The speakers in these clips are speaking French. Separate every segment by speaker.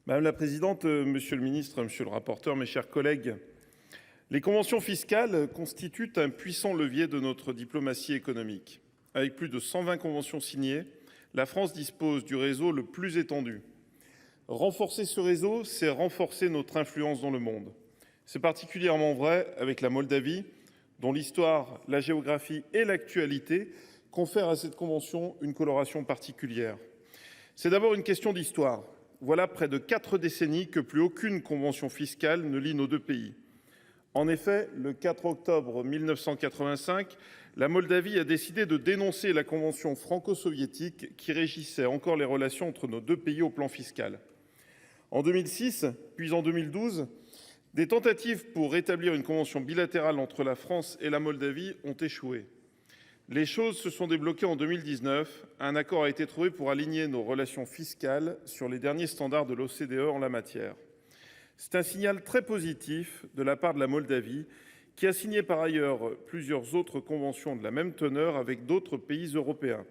Speaker 1: Madame la présidente, monsieur le ministre, monsieur le rapporteur, mes chers collègues, les conventions fiscales constituent un puissant levier de notre diplomatie économique. Avec plus de 120 conventions signées, la France dispose du réseau le plus étendu. Renforcer ce réseau, c'est renforcer notre influence dans le monde. C'est particulièrement vrai avec la Moldavie, dont l'histoire, la géographie et l'actualité confèrent à cette convention une coloration particulière. C'est d'abord une question d'histoire. Voilà près de 4 décennies que plus aucune convention fiscale ne lie nos deux pays. En effet, le 4 octobre 1985, la Moldavie a décidé de dénoncer la convention franco-soviétique qui régissait encore les relations entre nos deux pays au plan fiscal. En 2006, puis en 2012, des tentatives pour rétablir une convention bilatérale entre la France et la Moldavie ont échoué. Les choses se sont débloquées en 2019. Un accord a été trouvé pour aligner nos relations fiscales sur les derniers standards de l'OCDE en la matière. C'est un signal très positif de la part de la Moldavie, qui a signé par ailleurs plusieurs autres conventions de la même teneur avec d'autres pays européens.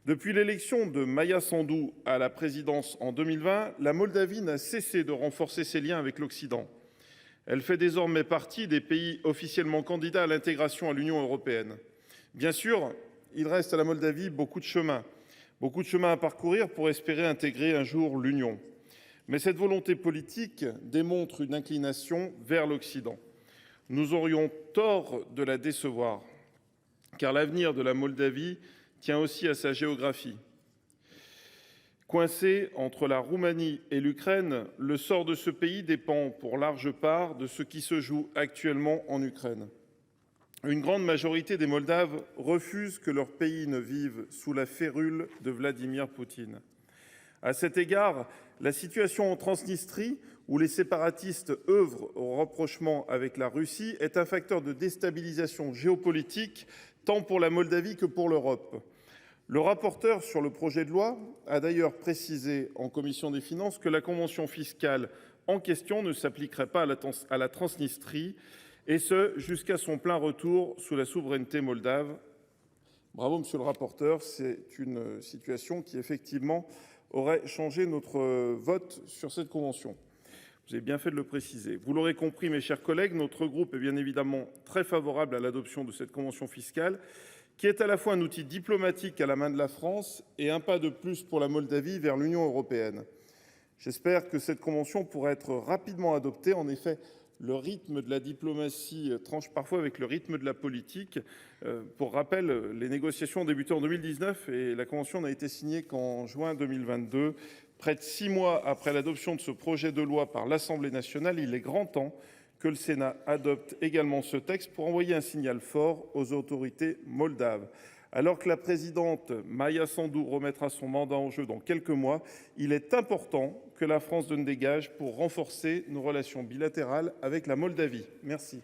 Speaker 1: Depuis l'élection de Maia Sandu à la présidence en 2020, la Moldavie n'a cessé de renforcer ses liens avec l'Occident. Elle fait désormais partie des pays officiellement candidats à l'intégration à l'Union européenne. Bien sûr, il reste à la Moldavie beaucoup de chemin à parcourir pour espérer intégrer un jour l'Union. Mais cette volonté politique démontre une inclination vers l'Occident. Nous aurions tort de la décevoir, car l'avenir de la Moldavie tient aussi à sa géographie. Coincé entre la Roumanie et l'Ukraine, le sort de ce pays dépend pour large part de ce qui se joue actuellement en Ukraine. Une grande majorité des Moldaves refusent que leur pays ne vive sous la férule de Vladimir Poutine. À cet égard, la situation en Transnistrie, où les séparatistes œuvrent au rapprochement avec la Russie, est un facteur de déstabilisation géopolitique tant pour la Moldavie que pour l'Europe. Le rapporteur sur le projet de loi a d'ailleurs précisé en commission des finances que la convention fiscale en question ne s'appliquerait pas à la Transnistrie, et ce jusqu'à son plein retour sous la souveraineté moldave. Bravo, monsieur le rapporteur, c'est une situation qui effectivement aurait changé notre vote sur cette convention. Vous avez bien fait de le préciser. Vous l'aurez compris, mes chers collègues, notre groupe est bien évidemment très favorable à l'adoption de cette convention fiscale, qui est à la fois un outil diplomatique à la main de la France et un pas de plus pour la Moldavie vers l'Union européenne. J'espère que cette convention pourra être rapidement adoptée. En effet, le rythme de la diplomatie tranche parfois avec le rythme de la politique. Pour rappel, les négociations ont débuté en 2019 et la convention n'a été signée qu'en juin 2022. Près de 6 mois après l'adoption de ce projet de loi par l'Assemblée nationale, il est grand temps que le Sénat adopte également ce texte pour envoyer un signal fort aux autorités moldaves. Alors que la présidente Maia Sandu remettra son mandat en jeu dans quelques mois, il est important que la France donne des gages pour renforcer nos relations bilatérales avec la Moldavie. Merci.